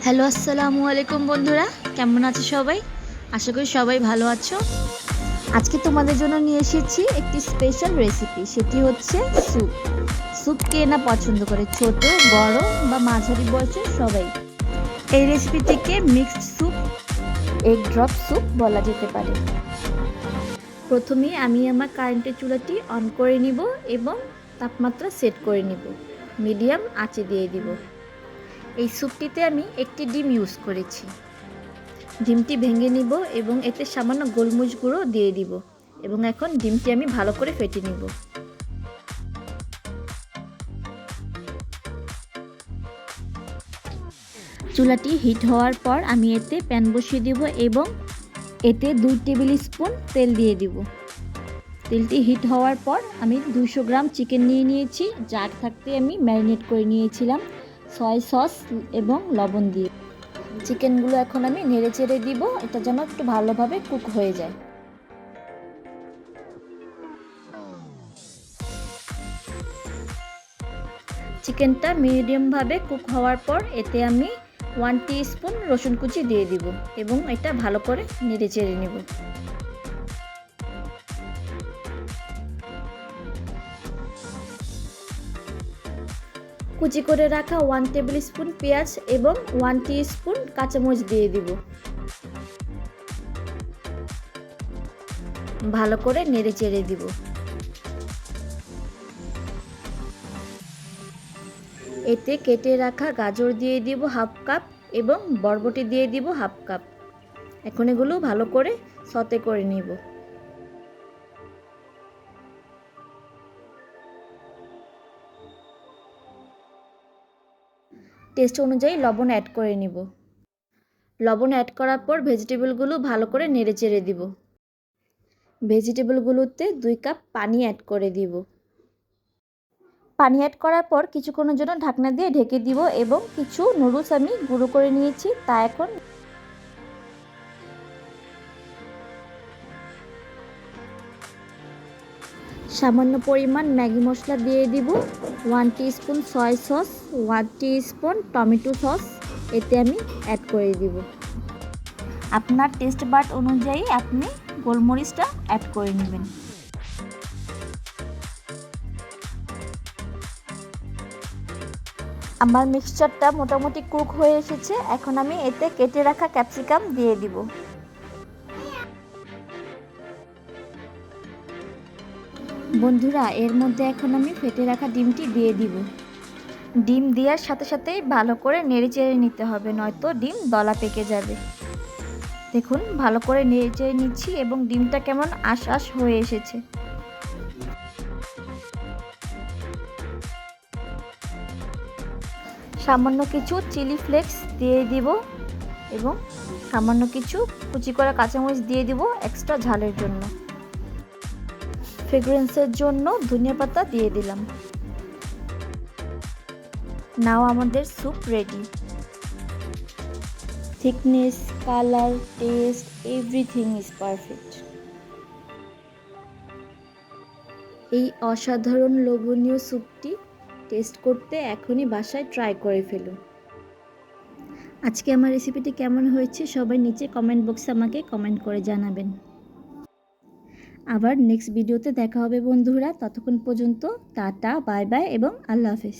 Hello, আসসালামু আলাইকুম বন্ধুরা, কেমন আছো সবাই? আশা করি সবাই ভালো আছো। আজকে তোমাদের জন্য নিয়ে এসেছি একটি স্পেশাল রেসিপি, সেটি হচ্ছে স্যুপ। স্যুপ কে না পছন্দ করে, ছোট বড় বা মাঝারি বয়সের সবাই। এই রেসিপিটিকে mixed soup, egg drop soup বলা যেতে পারে। প্রথমে আমি আমার কারেন্টের চুলাটি অন করে নিব এবং তাপমাত্রা সেট করে নিব। মিডিয়াম আঁচে দিয়ে দিব। এই স্যুপটিতে আমি একটি ডিম ইউজ করেছি। ডিমটি ভেঙে নিব এবং এতে সামান্য গোলমরিচ গুঁড়ো দিয়ে দিব এবং এখন ডিমটি আমি ভালো করে ফেটে নিব। চুলাটি হিট হওয়ার পর আমি এতে প্যান বসিয়ে দিব এবং এতে 2 টেবিল স্পুন তেল দিয়ে দিব। তেলটি হিট হওয়ার পর আমি 200 গ্রাম চিকেন নিয়ে নিয়েছি, যা আগে থাকতে আমি ম্যারিনেট করে নিয়েছিলাম সয়া সস এবং লবণ দিয়ে। চিকেনগুলো এখন আমি নেড়ে চেড়ে দিব, এটা যেন একটু ভালোভাবে কুক হয়ে যায়। চিকেনটা মিডিয়ামভাবে কুক হওয়ার পর এতে আমি 1 টিস্পুন রসুন কুচি দিয়ে দিব এবং এটা ভালো করে নেড়ে চেড়ে নেব। কুচি করে রাখা 1 টেবিল স্পুন পেঁয়াজ এবং 1 টিস্পুন কাঁচামরিচ দিয়ে দিব। ভালো করে নেড়ে চেড়ে দিব। এতে কেটে রাখা গাজর দিয়ে দিব হাফ কাপ এবং বরবটি দিয়ে দিব হাফ কাপ। এখন এগুলো ভালো করে সতে করে নিব। টেস্ট অনুযায়ী লবণ অ্যাড করে নিব। লবণ অ্যাড করার পর ভেজিটেবলগুলো ভালো করে নেড়ে চেড়ে দিব। ভেজিটেবলগুলোতে 2 কাপ পানি অ্যাড করে দিব। পানি অ্যাড করার পর কিছুক্ষণের জন্য ঢাকনা দিয়ে ঢেকে দিব এবং কিছু নুডলস আমি গুঁড়ো করে নিয়েছি, তা এখন সামান্য পরিমাণ ম্যাগি মশলা দিয়ে দিব, 1 teaspoon soya sauce, 1 teaspoon tomato sauce এতে আমি অ্যাড করে দিব। আপনার টেস্ট বাড অনুযায়ী আপনি গোলমরিচটা অ্যাড করে নেবেন। আমার মিক্সচারটা মোটামুটি কুক হয়ে এসেছে, এখন আমি এতে কেটে রাখা ক্যাপসিকাম দিয়ে দিব। বন্ধুরা, এর মধ্যে এখন আমি ফেটে রাখা ডিমটি দিয়ে দিব। ডিম দেওয়ার সাথে সাথেই ভালো করে নেড়ে চেড়ে নিতে হবে, নয়তো ডিম দলা পেকে যাবে। দেখুন ভালো করে নেড়ে চেড়ে নিচ্ছি এবং ডিমটা কেমন আশ আশ হয়ে এসেছে। সামান্য কিছু চিলি ফ্লেক্স দিয়ে দিব এবং সামান্য কিছু কুচি করা কাঁচামরিচ দিয়ে দিব এক্সট্রা ঝালের জন্য। ফ্রেগ্রেন্সের জন্য ধনিয়া পাতা দিয়ে দিলাম। নাও আমাদের soup ready. Thickness, colour, test, everything is perfect. এই অসাধারণ লোভনীয় স্যুপটি টেস্ট করতে এখনই বাসায় ট্রাই করে ফেলুন। আজকে আমার রেসিপিটি কেমন হয়েছে সবাই নিচে কমেন্ট বক্সে আমাকে কমেন্ট করে জানাবেন। আবার নেক্সট ভিডিওতে দেখা হবে বন্ধুরা, ততক্ষণ পর্যন্ত টাটা, বাই বাই এবং আল্লাহ হাফেজ।